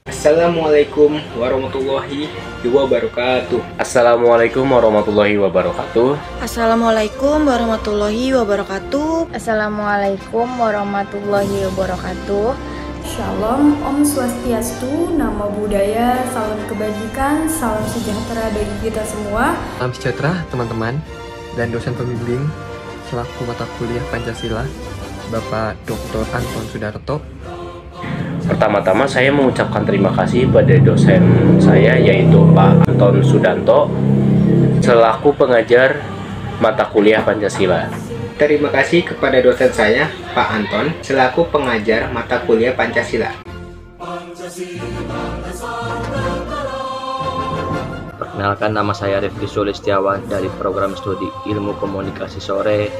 Assalamualaikum warahmatullahi wabarakatuh. Assalamualaikum warahmatullahi wabarakatuh. Assalamualaikum warahmatullahi wabarakatuh. Assalamualaikum warahmatullahi wabarakatuh. Shalom, Om Swastiastu, Namo Buddhaya, salam kebajikan, salam sejahtera bagi kita semua. Salam sejahtera teman-teman dan dosen pembimbing selaku mata kuliah Pancasila, Bapak Dr. Anton Sudarto. Pertama-tama saya mengucapkan terima kasih pada dosen saya yaitu Pak Anton Sudarto selaku pengajar mata kuliah Pancasila. Terima kasih kepada dosen saya, Pak Anton, selaku pengajar mata kuliah Pancasila. Perkenalkan, nama saya Rifki Sulistiawan dari program studi Ilmu Komunikasi Sore.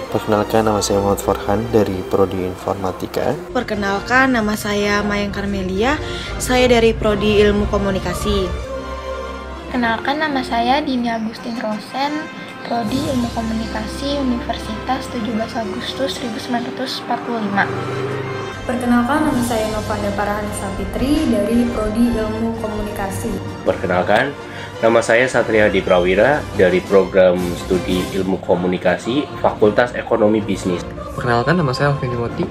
Perkenalkan, nama saya Muhammad Farhan dari Prodi Informatika. Perkenalkan, nama saya Mayang Karmelia, saya dari Prodi Ilmu Komunikasi. Kenalkan, nama saya Dini Agustin Rosen, Prodi Ilmu Komunikasi Universitas 17 Agustus 1945. Perkenalkan, nama saya Novanda Parahani Sapitri dari Prodi Ilmu Komunikasi. Perkenalkan, nama saya Satria Adi Prawira dari program studi Ilmu Komunikasi Fakultas Ekonomi Bisnis. Perkenalkan, nama saya Alvin Dimoti.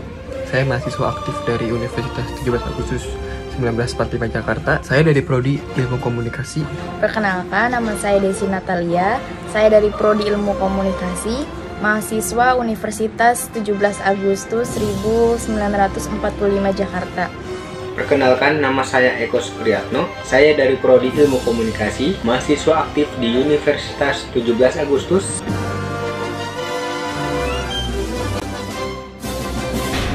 Saya mahasiswa aktif dari Universitas 17 Agustus 1945 Jakarta. Saya dari Prodi Ilmu Komunikasi. Perkenalkan, nama saya Desi Natalia. Saya dari Prodi Ilmu Komunikasi, mahasiswa Universitas 17 Agustus 1945 Jakarta. Perkenalkan, nama saya Eko Supriyatno. Saya dari Prodi Ilmu Komunikasi, mahasiswa aktif di Universitas 17 Agustus.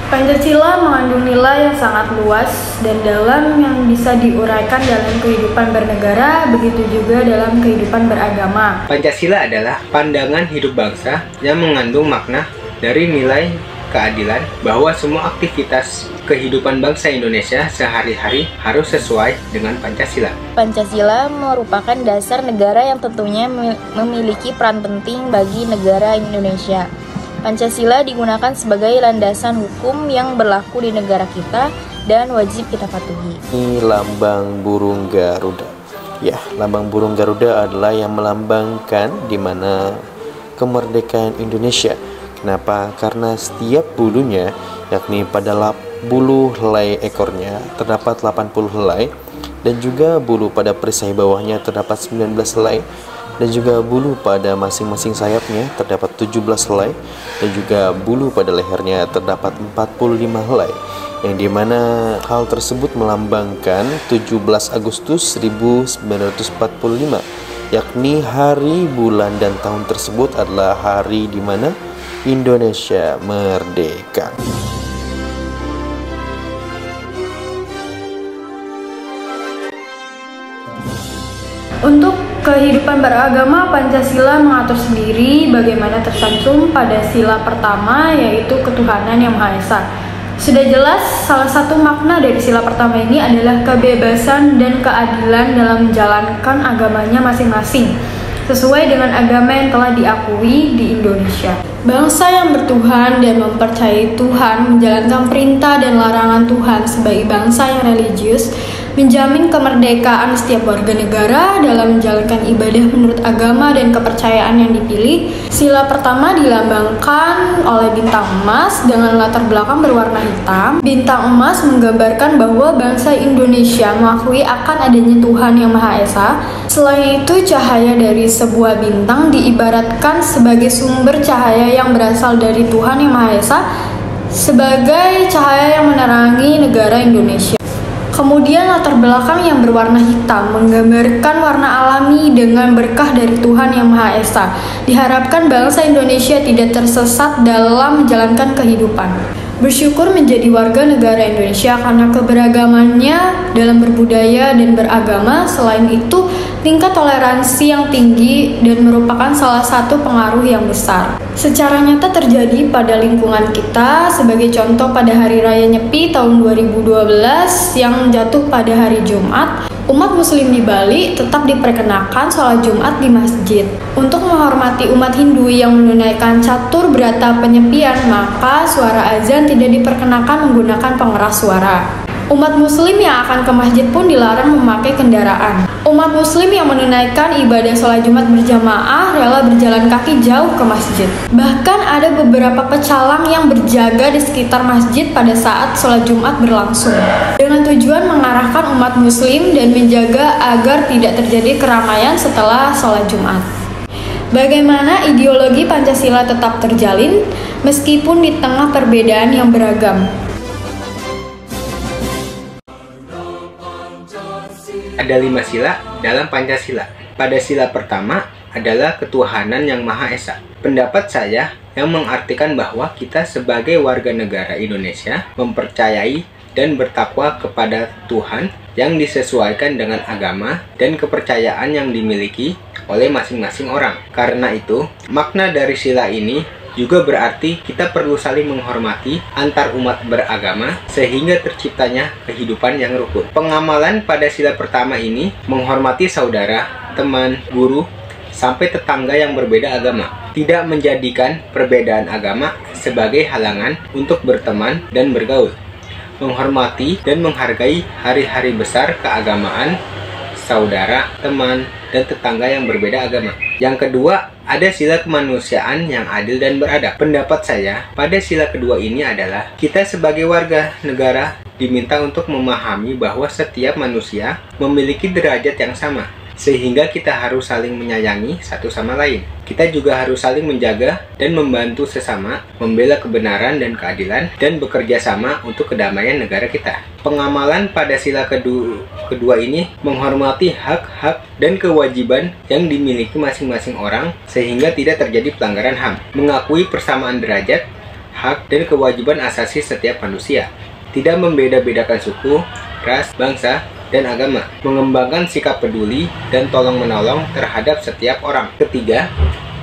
Pancasila mengandung nilai yang sangat luas dan dalam yang bisa diuraikan dalam kehidupan bernegara, begitu juga dalam kehidupan beragama. Pancasila adalah pandangan hidup bangsa yang mengandung makna dari nilai keadilan bahwa semua aktivitas kehidupan bangsa Indonesia sehari-hari harus sesuai dengan Pancasila. Pancasila merupakan dasar negara yang tentunya memiliki peran penting bagi negara Indonesia. Pancasila digunakan sebagai landasan hukum yang berlaku di negara kita dan wajib kita patuhi. Ini lambang burung Garuda. Ya, lambang burung Garuda adalah yang melambangkan di mana kemerdekaan Indonesia. Kenapa? Karena setiap bulunya, yakni pada bulu helai ekornya terdapat 80 helai, dan juga bulu pada perisai bawahnya terdapat 19 helai, dan juga bulu pada masing-masing sayapnya terdapat 17 helai, dan juga bulu pada lehernya terdapat 45 helai, yang dimana hal tersebut melambangkan 17 Agustus 1945, yakni hari, bulan, dan tahun tersebut adalah hari di mana Indonesia merdeka. Untuk kehidupan beragama, Pancasila mengatur sendiri bagaimana tercantum pada sila pertama, yaitu ketuhanan yang Maha Esa. Sudah jelas, salah satu makna dari sila pertama ini adalah kebebasan dan keadilan dalam menjalankan agamanya masing-masing, sesuai dengan agama yang telah diakui di Indonesia. Bangsa yang bertuhan dan mempercayai Tuhan, menjalankan perintah dan larangan Tuhan sebagai bangsa yang religius, menjamin kemerdekaan setiap warga negara dalam menjalankan ibadah menurut agama dan kepercayaan yang dipilih. Sila pertama dilambangkan oleh bintang emas dengan latar belakang berwarna hitam. Bintang emas menggambarkan bahwa bangsa Indonesia mengakui akan adanya Tuhan yang Maha Esa. Selain itu, cahaya dari sebuah bintang diibaratkan sebagai sumber cahaya yang berasal dari Tuhan yang Maha Esa, sebagai cahaya yang menerangi negara Indonesia. Kemudian latar belakang yang berwarna hitam menggambarkan warna alami dengan berkah dari Tuhan yang Maha Esa. Diharapkan bangsa Indonesia tidak tersesat dalam menjalankan kehidupan. Bersyukur menjadi warga negara Indonesia karena keberagamannya dalam berbudaya dan beragama. Selain itu, tingkat toleransi yang tinggi dan merupakan salah satu pengaruh yang besar. Secara nyata terjadi pada lingkungan kita, sebagai contoh pada Hari Raya Nyepi tahun 2012 yang jatuh pada hari Jumat. Umat muslim di Bali tetap diperkenakan sholat Jumat di masjid. Untuk menghormati umat Hindu yang menunaikan catur berata penyepian, maka suara azan tidak diperkenakan menggunakan pengeras suara. Umat muslim yang akan ke masjid pun dilarang memakai kendaraan. Umat muslim yang menunaikan ibadah sholat Jumat berjamaah rela berjalan kaki jauh ke masjid. Bahkan ada beberapa pecalang yang berjaga di sekitar masjid pada saat sholat Jumat berlangsung, dengan tujuan mengarahkan umat muslim dan menjaga agar tidak terjadi keramaian setelah sholat Jumat. Bagaimana ideologi Pancasila tetap terjalin meskipun di tengah perbedaan yang beragam? Ada 5 sila dalam Pancasila. Pada sila pertama adalah ketuhanan yang Maha Esa. Pendapat saya yang mengartikan bahwa kita sebagai warga negara Indonesia mempercayai dan bertakwa kepada Tuhan yang disesuaikan dengan agama dan kepercayaan yang dimiliki oleh masing-masing orang. Karena itu, makna dari sila ini juga berarti kita perlu saling menghormati antar umat beragama sehingga terciptanya kehidupan yang rukun. Pengamalan pada sila pertama ini menghormati saudara, teman, guru, sampai tetangga yang berbeda agama. Tidak menjadikan perbedaan agama sebagai halangan untuk berteman dan bergaul. Menghormati dan menghargai hari-hari besar keagamaan saudara, teman, dan tetangga yang berbeda agama. Yang kedua, ada sila kemanusiaan yang adil dan beradab. Pendapat saya pada sila kedua ini adalah kita sebagai warga negara diminta untuk memahami bahwa setiap manusia memiliki derajat yang sama, sehingga kita harus saling menyayangi satu sama lain. Kita juga harus saling menjaga dan membantu sesama, membela kebenaran dan keadilan, dan bekerja sama untuk kedamaian negara kita. Pengamalan pada sila kedua ini menghormati hak-hak dan kewajiban yang dimiliki masing-masing orang sehingga tidak terjadi pelanggaran HAM. Mengakui persamaan derajat, hak, dan kewajiban asasi setiap manusia. Tidak membeda-bedakan suku, ras, bangsa, dan agama. Mengembangkan sikap peduli dan tolong-menolong terhadap setiap orang. Ketiga,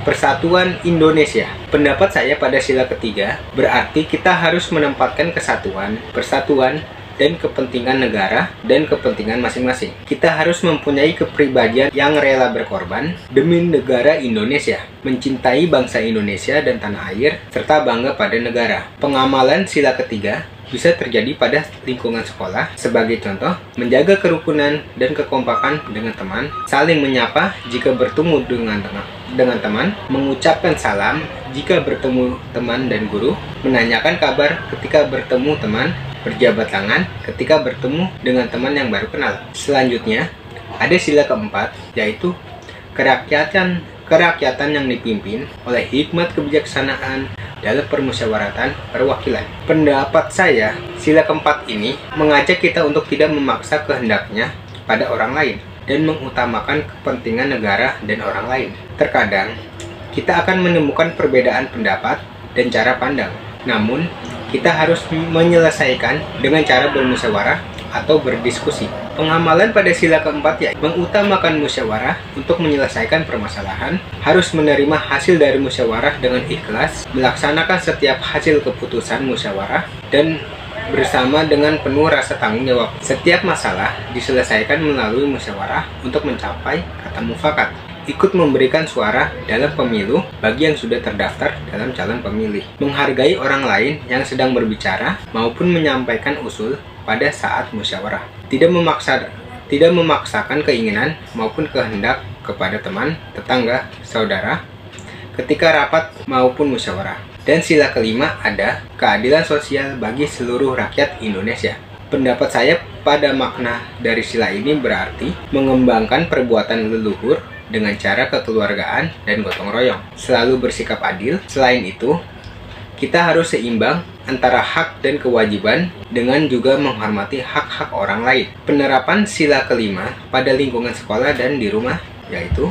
persatuan Indonesia. Pendapat saya pada sila ketiga berarti kita harus menempatkan kesatuan, persatuan, dan kepentingan negara dan kepentingan masing-masing. Kita harus mempunyai kepribadian yang rela berkorban demi negara Indonesia, mencintai bangsa Indonesia dan tanah air, serta bangga pada negara. Pengamalan sila ketiga bisa terjadi pada lingkungan sekolah. Sebagai contoh, menjaga kerukunan dan kekompakan dengan teman, saling menyapa jika bertemu dengan teman, mengucapkan salam jika bertemu teman dan guru, menanyakan kabar ketika bertemu teman, berjabat tangan ketika bertemu dengan teman yang baru kenal. Selanjutnya, ada sila keempat, yaitu kerakyatan yang dipimpin oleh hikmat kebijaksanaan dalam permusyawaratan perwakilan. Pendapat saya, sila keempat ini mengajak kita untuk tidak memaksa kehendaknya pada orang lain dan mengutamakan kepentingan negara dan orang lain. Terkadang, kita akan menemukan perbedaan pendapat dan cara pandang. Namun, kita harus menyelesaikan dengan cara bermusyawarah atau berdiskusi. Pengamalan pada sila keempat ya mengutamakan musyawarah untuk menyelesaikan permasalahan, harus menerima hasil dari musyawarah dengan ikhlas, melaksanakan setiap hasil keputusan musyawarah, dan bersama dengan penuh rasa tanggung jawab. Setiap masalah diselesaikan melalui musyawarah untuk mencapai kata mufakat. Ikut memberikan suara dalam pemilu bagi yang sudah terdaftar dalam calon pemilih. Menghargai orang lain yang sedang berbicara maupun menyampaikan usul pada saat musyawarah. Tidak memaksakan keinginan maupun kehendak kepada teman, tetangga, saudara ketika rapat maupun musyawarah. Dan sila kelima ada keadilan sosial bagi seluruh rakyat Indonesia. Pendapat saya pada makna dari sila ini berarti mengembangkan perbuatan leluhur dengan cara kekeluargaan dan gotong royong, selalu bersikap adil. Selain itu, kita harus seimbang antara hak dan kewajiban dengan juga menghormati hak-hak orang lain. Penerapan sila kelima pada lingkungan sekolah dan di rumah yaitu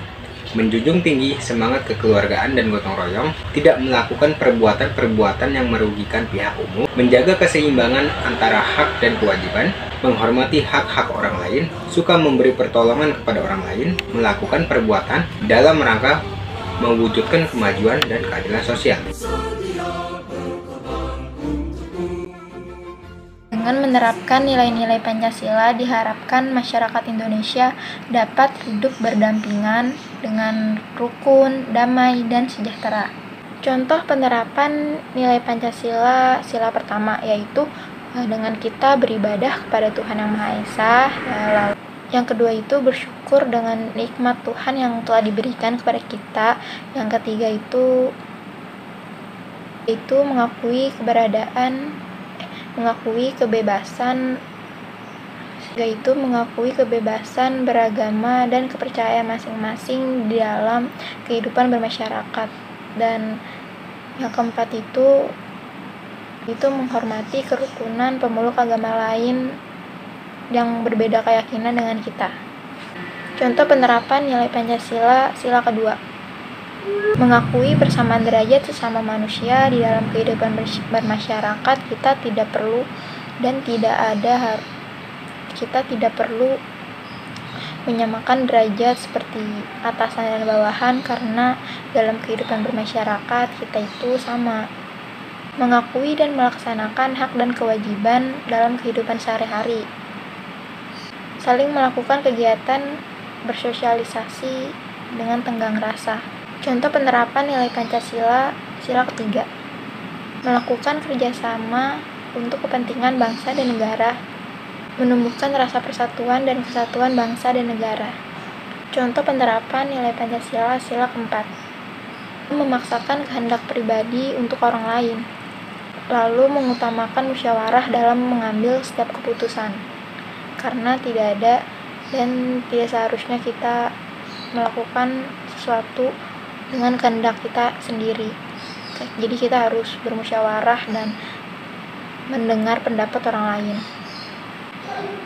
menjunjung tinggi semangat kekeluargaan dan gotong royong, tidak melakukan perbuatan-perbuatan yang merugikan pihak umum, menjaga keseimbangan antara hak dan kewajiban, menghormati hak-hak orang lain, suka memberi pertolongan kepada orang lain, melakukan perbuatan dalam rangka mewujudkan kemajuan dan keadilan sosial. Dengan menerapkan nilai-nilai Pancasila, diharapkan masyarakat Indonesia dapat hidup berdampingan dengan rukun, damai, dan sejahtera. Contoh penerapan nilai Pancasila sila pertama yaitu dengan kita beribadah kepada Tuhan Yang Maha Esa. Lalu yang kedua itu bersyukur dengan nikmat Tuhan yang telah diberikan kepada kita. Yang ketiga itu mengakui kebebasan beragama dan kepercayaan masing-masing di dalam kehidupan bermasyarakat. Dan yang keempat itu menghormati kerukunan pemeluk agama lain yang berbeda keyakinan dengan kita. Contoh penerapan nilai Pancasila, sila kedua. Mengakui persamaan derajat sesama manusia di dalam kehidupan bermasyarakat. Kita tidak perlu menyamakan derajat seperti atasan dan bawahan, karena dalam kehidupan bermasyarakat kita itu sama. Mengakui dan melaksanakan hak dan kewajiban dalam kehidupan sehari-hari. Saling melakukan kegiatan bersosialisasi dengan tenggang rasa. Contoh penerapan nilai Pancasila, sila ketiga. Melakukan kerjasama untuk kepentingan bangsa dan negara. Menumbuhkan rasa persatuan dan kesatuan bangsa dan negara. Contoh penerapan nilai Pancasila, sila keempat. Memaksakan kehendak pribadi untuk orang lain. Lalu mengutamakan musyawarah dalam mengambil setiap keputusan. Karena tidak ada dan tidak seharusnya kita melakukan sesuatu dengan kehendak kita sendiri. Jadi kita harus bermusyawarah dan mendengar pendapat orang lain.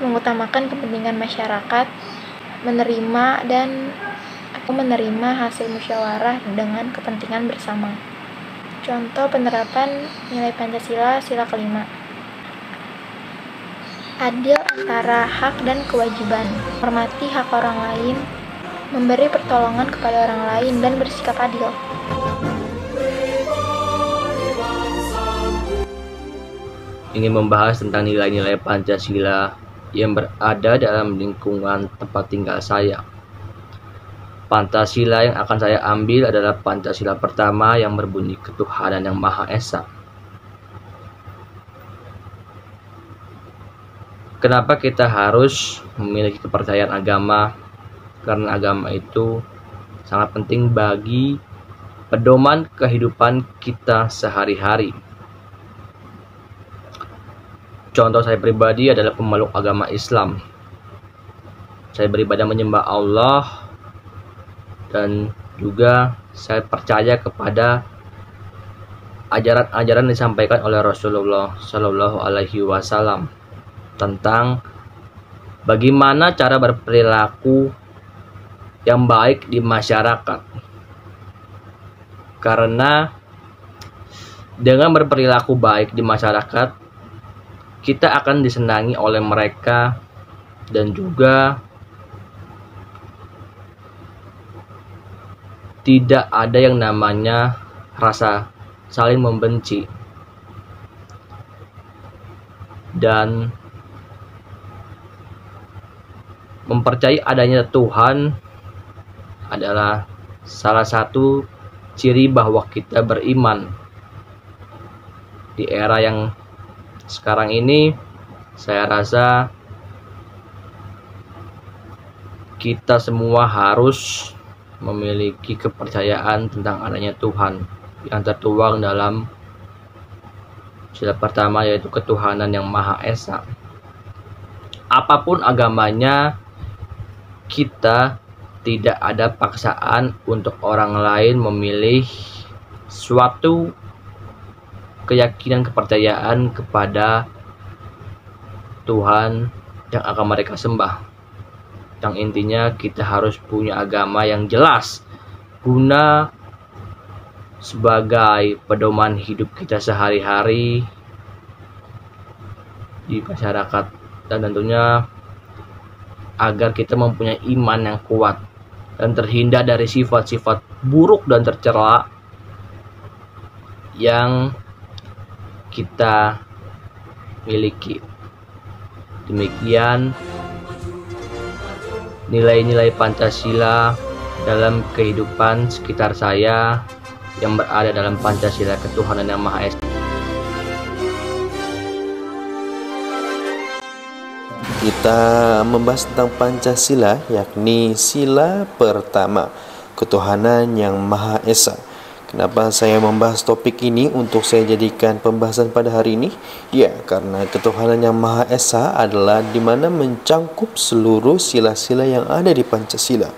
Mengutamakan kepentingan masyarakat, menerima hasil musyawarah dengan kepentingan bersama. Contoh penerapan nilai Pancasila, sila kelima. Adil antara hak dan kewajiban, hormati hak orang lain, memberi pertolongan kepada orang lain, dan bersikap adil. Ingin membahas tentang nilai-nilai Pancasila yang berada dalam lingkungan tempat tinggal saya. Pancasila yang akan saya ambil adalah Pancasila pertama yang berbunyi ketuhanan yang Maha Esa. Kenapa kita harus memiliki kepercayaan agama? Karena agama itu sangat penting bagi pedoman kehidupan kita sehari-hari. Contoh saya pribadi adalah pemeluk agama Islam. Saya beribadah menyembah Allah dan juga saya percaya kepada ajaran-ajaran yang disampaikan oleh Rasulullah Shallallahu Alaihi Wasallam tentang bagaimana cara berperilaku yang baik di masyarakat. Karena dengan berperilaku baik di masyarakat, kita akan disenangi oleh mereka dan juga tidak ada yang namanya rasa saling membenci. Dan mempercayai adanya Tuhan adalah salah satu ciri bahwa kita beriman. Di era yang sekarang ini, saya rasa kita semua harus memiliki kepercayaan tentang adanya Tuhan yang tertuang dalam sila pertama, yaitu ketuhanan yang Maha Esa. Apapun agamanya, kita tidak ada paksaan untuk orang lain memilih suatu keyakinan, kepercayaan kepada Tuhan yang akan mereka sembah. Yang intinya kita harus punya agama yang jelas guna sebagai pedoman hidup kita sehari-hari di masyarakat, dan tentunya agar kita mempunyai iman yang kuat dan terhindar dari sifat-sifat buruk dan tercela yang kita miliki. Demikian nilai-nilai Pancasila dalam kehidupan sekitar saya yang berada dalam Pancasila ketuhanan yang Maha Esa. Kita membahas tentang Pancasila, yakni sila pertama, ketuhanan yang Maha Esa. Kenapa saya membahas topik ini untuk saya jadikan pembahasan pada hari ini? Ya, karena ketuhanan yang Maha Esa adalah di mana mencangkup seluruh sila-sila yang ada di Pancasila.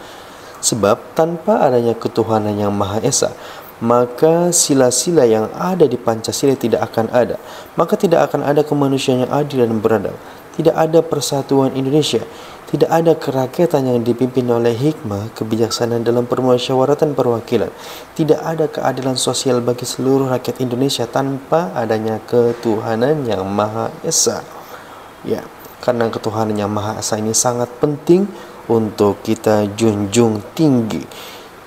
Sebab tanpa adanya ketuhanan yang Maha Esa, maka sila-sila yang ada di Pancasila tidak akan ada. Maka tidak akan ada kemanusiaan yang adil dan beradab. Tidak ada persatuan Indonesia. Tidak ada kerakyatan yang dipimpin oleh hikmah, kebijaksanaan dalam permusyawaratan perwakilan. Tidak ada keadilan sosial bagi seluruh rakyat Indonesia tanpa adanya ketuhanan yang Maha Esa. Ya, karena ketuhanan yang Maha Esa ini sangat penting untuk kita junjung tinggi.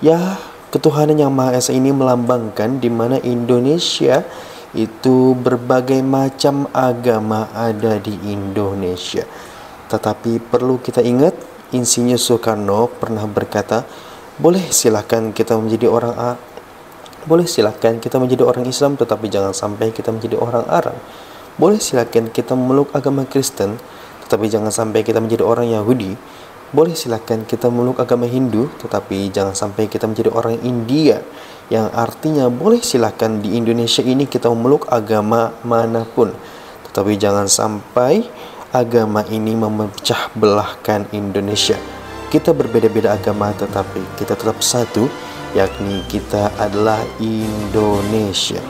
Ya, ketuhanan yang Maha Esa ini melambangkan di mana Indonesia itu berbagai macam agama ada di Indonesia. Tetapi perlu kita ingat, Insinyur Soekarno pernah berkata, boleh silakan kita menjadi orang Islam, tetapi jangan sampai kita menjadi orang Arab. Boleh silakan kita memeluk agama Kristen, tetapi jangan sampai kita menjadi orang Yahudi. Boleh silakan kita memeluk agama Hindu, tetapi jangan sampai kita menjadi orang India. Yang artinya boleh silakan di Indonesia ini kita memeluk agama manapun, tetapi jangan sampai agama ini memecah belahkan Indonesia. Kita berbeda-beda agama, tetapi kita tetap satu, yakni kita adalah Indonesia.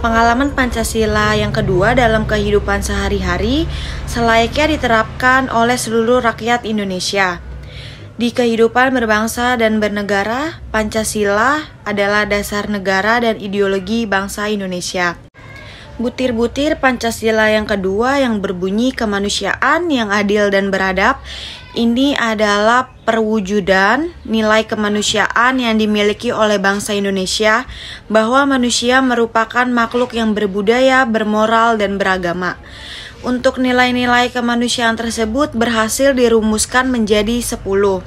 Pengalaman Pancasila yang kedua dalam kehidupan sehari-hari selayaknya diterapkan oleh seluruh rakyat Indonesia. Di kehidupan berbangsa dan bernegara, Pancasila adalah dasar negara dan ideologi bangsa Indonesia. Butir-butir Pancasila yang kedua yang berbunyi kemanusiaan yang adil dan beradab, ini adalah perwujudan nilai kemanusiaan yang dimiliki oleh bangsa Indonesia, bahwa manusia merupakan makhluk yang berbudaya, bermoral, dan beragama. Untuk nilai-nilai kemanusiaan tersebut berhasil dirumuskan menjadi 10,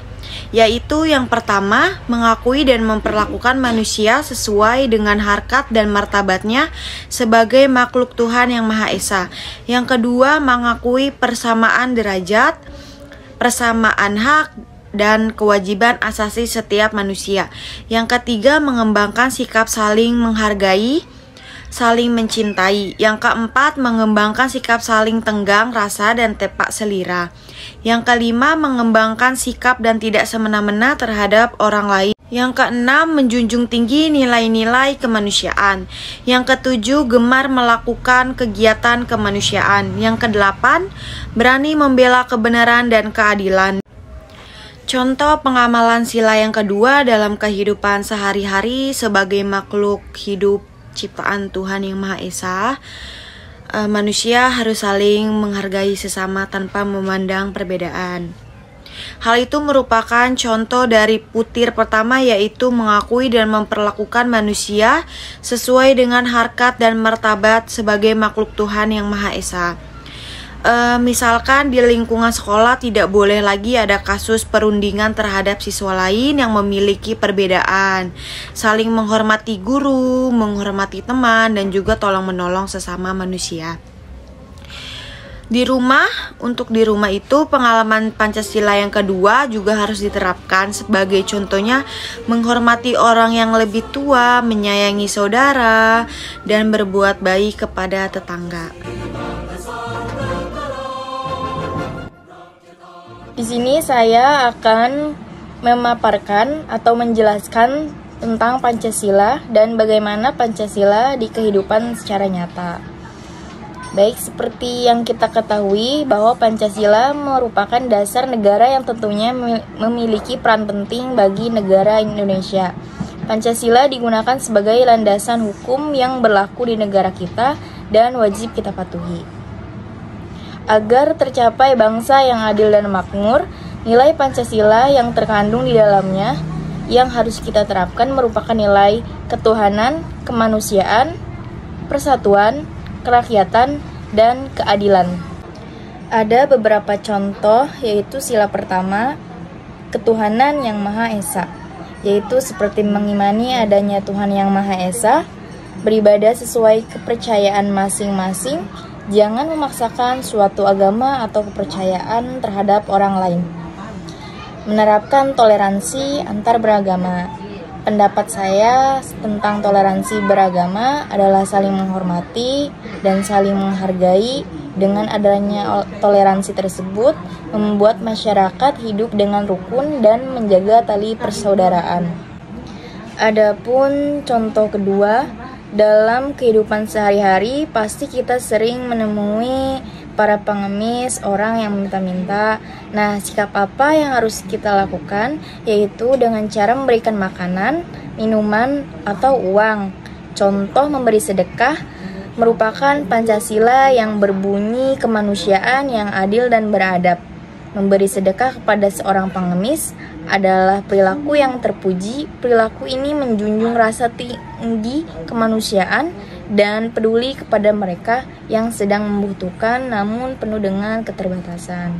yaitu yang pertama, mengakui dan memperlakukan manusia sesuai dengan harkat dan martabatnya sebagai makhluk Tuhan yang Maha Esa. Yang kedua, mengakui persamaan derajat, persamaan hak, dan kewajiban asasi setiap manusia. Yang ketiga, mengembangkan sikap saling menghargai, saling mencintai. Yang keempat, mengembangkan sikap saling tenggang rasa dan tepak selira. Yang kelima, mengembangkan sikap dan tidak semena-mena terhadap orang lain. Yang keenam, menjunjung tinggi nilai-nilai kemanusiaan. Yang ketujuh, gemar melakukan kegiatan kemanusiaan. Yang kedelapan, berani membela kebenaran dan keadilan. Contoh pengamalan sila yang kedua dalam kehidupan sehari-hari sebagai makhluk hidup ciptaan Tuhan yang Maha Esa, manusia harus saling menghargai sesama tanpa memandang perbedaan. Hal itu merupakan contoh dari butir pertama, yaitu mengakui dan memperlakukan manusia sesuai dengan harkat dan martabat sebagai makhluk Tuhan yang Maha Esa. Misalkan di lingkungan sekolah tidak boleh lagi ada kasus perundingan terhadap siswa lain yang memiliki perbedaan. Saling menghormati guru, menghormati teman, dan juga tolong-menolong sesama manusia. Di rumah itu pengalaman Pancasila yang kedua juga harus diterapkan, sebagai contohnya menghormati orang yang lebih tua, menyayangi saudara, dan berbuat baik kepada tetangga. Di sini saya akan memaparkan atau menjelaskan tentang Pancasila dan bagaimana Pancasila di kehidupan secara nyata. Baik, seperti yang kita ketahui bahwa Pancasila merupakan dasar negara yang tentunya memiliki peran penting bagi negara Indonesia. Pancasila digunakan sebagai landasan hukum yang berlaku di negara kita dan wajib kita patuhi. Agar tercapai bangsa yang adil dan makmur, nilai Pancasila yang terkandung di dalamnya yang harus kita terapkan merupakan nilai ketuhanan, kemanusiaan, persatuan, kerakyatan, dan keadilan. Ada beberapa contoh, yaitu sila pertama, ketuhanan yang Maha Esa, yaitu seperti mengimani adanya Tuhan yang Maha Esa, beribadah sesuai kepercayaan masing-masing, jangan memaksakan suatu agama atau kepercayaan terhadap orang lain. Menerapkan toleransi antar beragama. Pendapat saya tentang toleransi beragama adalah saling menghormati dan saling menghargai. Dengan adanya toleransi tersebut, membuat masyarakat hidup dengan rukun dan menjaga tali persaudaraan. Adapun contoh kedua, dalam kehidupan sehari-hari pasti kita sering menemui para pengemis, orang yang meminta-minta. Nah, sikap apa yang harus kita lakukan? Yaitu dengan cara memberikan makanan, minuman, atau uang. Contoh memberi sedekah merupakan Pancasila yang berbunyi kemanusiaan yang adil dan beradab. Memberi sedekah kepada seorang pengemis adalah perilaku yang terpuji. Perilaku ini menjunjung rasa tinggi kemanusiaan dan peduli kepada mereka yang sedang membutuhkan namun penuh dengan keterbatasan.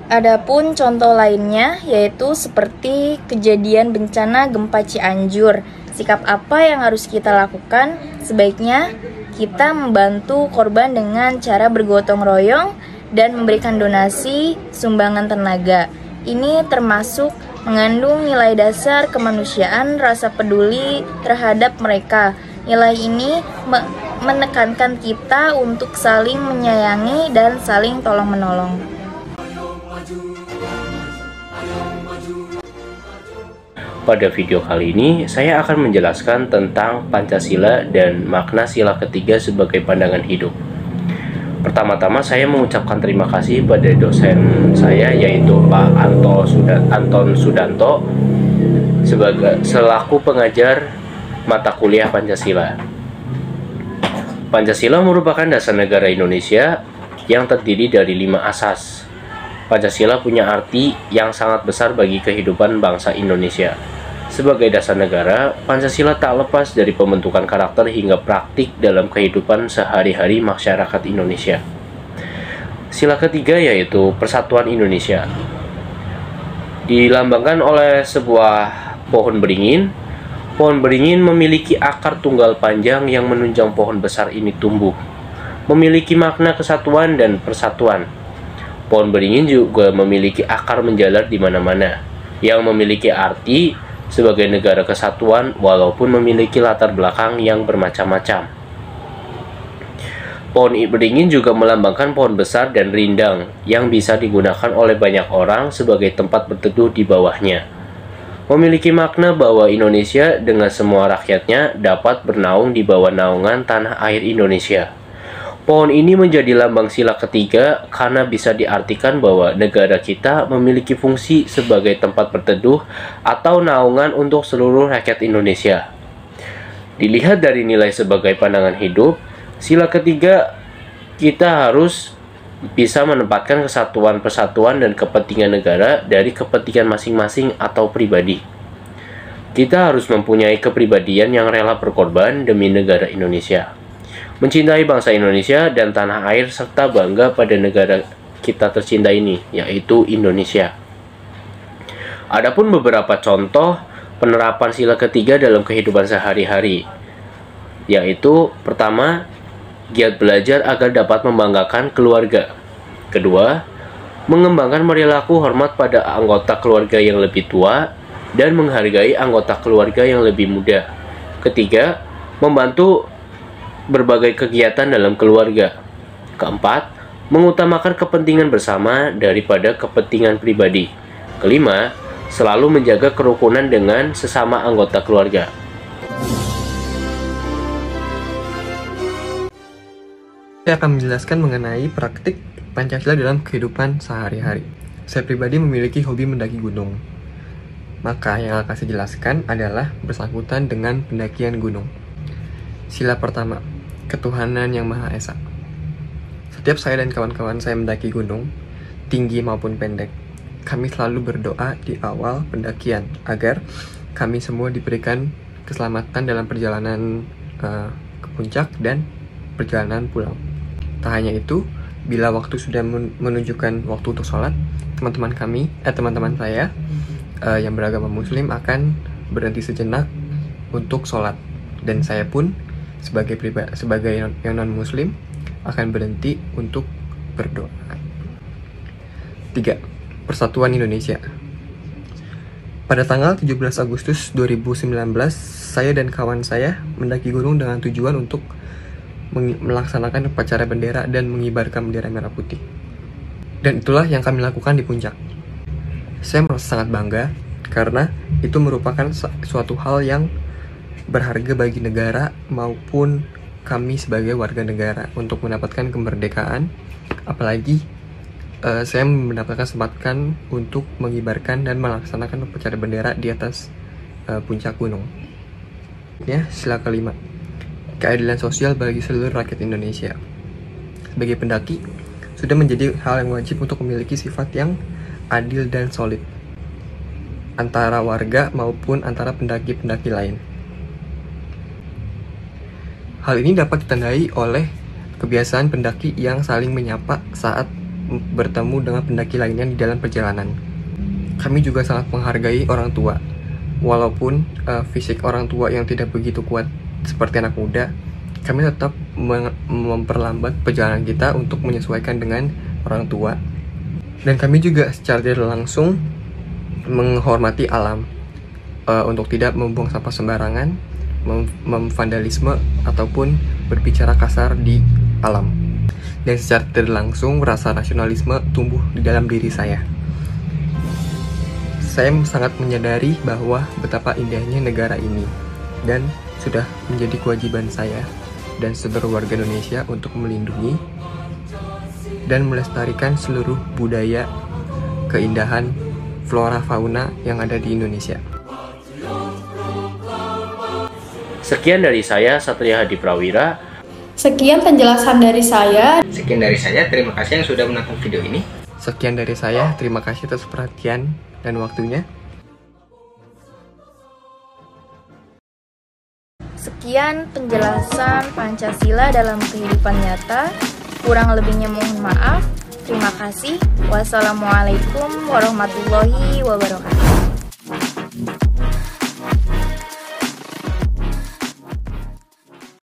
Adapun contoh lainnya yaitu seperti kejadian bencana gempa Cianjur. Sikap apa yang harus kita lakukan? Sebaiknya kita membantu korban dengan cara bergotong royong dan memberikan donasi sumbangan tenaga. Ini termasuk mengandung nilai dasar kemanusiaan, rasa peduli terhadap mereka. Nilai ini menekankan kita untuk saling menyayangi dan saling tolong-menolong. Pada video kali ini, saya akan menjelaskan tentang Pancasila dan makna sila ketiga sebagai pandangan hidup. Pertama-tama saya mengucapkan terima kasih pada dosen saya yaitu Pak Anton Sudanto selaku pengajar mata kuliah Pancasila. Pancasila merupakan dasar negara Indonesia yang terdiri dari 5 asas. Pancasila punya arti yang sangat besar bagi kehidupan bangsa Indonesia. Sebagai dasar negara, Pancasila tak lepas dari pembentukan karakter hingga praktik dalam kehidupan sehari-hari masyarakat Indonesia. Sila ketiga yaitu Persatuan Indonesia. Dilambangkan oleh sebuah pohon beringin. Pohon beringin memiliki akar tunggal panjang yang menunjang pohon besar ini tumbuh. Memiliki makna kesatuan dan persatuan. Pohon beringin juga memiliki akar menjalar di mana-mana, yang memiliki arti sebagai negara kesatuan walaupun memiliki latar belakang yang bermacam-macam. Pohon beringin juga melambangkan pohon besar dan rindang yang bisa digunakan oleh banyak orang sebagai tempat berteduh di bawahnya. Memiliki makna bahwa Indonesia dengan semua rakyatnya dapat bernaung di bawah naungan tanah air Indonesia. Pohon ini menjadi lambang sila ketiga karena bisa diartikan bahwa negara kita memiliki fungsi sebagai tempat berteduh atau naungan untuk seluruh rakyat Indonesia. Dilihat dari nilai sebagai pandangan hidup, sila ketiga kita harus bisa menempatkan kesatuan, persatuan, dan kepentingan negara dari kepentingan masing-masing atau pribadi. Kita harus mempunyai kepribadian yang rela berkorban demi negara Indonesia. Mencintai bangsa Indonesia dan tanah air serta bangga pada negara kita tercinta ini, yaitu Indonesia. Adapun beberapa contoh penerapan sila ketiga dalam kehidupan sehari-hari, yaitu pertama, giat belajar agar dapat membanggakan keluarga. Kedua, mengembangkan perilaku hormat pada anggota keluarga yang lebih tua dan menghargai anggota keluarga yang lebih muda. Ketiga, membantu berbagai kegiatan dalam keluarga. Keempat, mengutamakan kepentingan bersama daripada kepentingan pribadi. Kelima, selalu menjaga kerukunan dengan sesama anggota keluarga. Saya akan menjelaskan mengenai praktik Pancasila dalam kehidupan sehari-hari. Saya pribadi memiliki hobi mendaki gunung. Maka yang akan saya jelaskan adalah bersangkutan dengan pendakian gunung. Sila pertama, ketuhanan yang Maha Esa. Setiap saya dan kawan-kawan saya mendaki gunung, tinggi maupun pendek, kami selalu berdoa di awal pendakian agar kami semua diberikan keselamatan dalam perjalanan ke puncak dan perjalanan pulang. Tak hanya itu, bila waktu sudah menunjukkan waktu untuk sholat, teman-teman saya yang beragama Muslim akan berhenti sejenak untuk sholat, dan saya pun sebagai yang non-muslim akan berhenti untuk berdoa. 3. Persatuan Indonesia. Pada tanggal 17 Agustus 2019, saya dan kawan saya mendaki gunung dengan tujuan untuk melaksanakan upacara bendera dan mengibarkan bendera merah putih. Dan itulah yang kami lakukan di puncak. Saya merasa sangat bangga karena itu merupakan suatu hal yang berharga bagi negara maupun kami sebagai warga negara untuk mendapatkan kemerdekaan. Apalagi saya mendapatkan kesempatan untuk mengibarkan dan melaksanakan upacara bendera di atas puncak gunung. Ya, sila kelima, keadilan sosial bagi seluruh rakyat Indonesia. Sebagai pendaki, sudah menjadi hal yang wajib untuk memiliki sifat yang adil dan solid antara warga maupun antara pendaki-pendaki lain. Hal ini dapat ditandai oleh kebiasaan pendaki yang saling menyapa saat bertemu dengan pendaki lainnya di dalam perjalanan. Kami juga sangat menghargai orang tua. Walaupun fisik orang tua yang tidak begitu kuat seperti anak muda, kami tetap memperlambat perjalanan kita untuk menyesuaikan dengan orang tua. Dan kami juga secara tidak langsung menghormati alam untuk tidak membuang sampah sembarangan, memvandalisme ataupun berbicara kasar di alam. Dan secara tidak langsung rasa nasionalisme tumbuh di dalam diri saya. Saya sangat menyadari bahwa betapa indahnya negara ini, dan sudah menjadi kewajiban saya dan seluruh warga Indonesia untuk melindungi dan melestarikan seluruh budaya, keindahan, flora fauna yang ada di Indonesia. Sekian dari saya, Satria Hadi Prawira. Sekian penjelasan dari saya. Sekian dari saya, terima kasih yang sudah menonton video ini. Sekian dari saya, terima kasih atas perhatian dan waktunya. Sekian penjelasan Pancasila dalam kehidupan nyata. Kurang lebihnya mohon maaf. Terima kasih. Wassalamualaikum warahmatullahi wabarakatuh.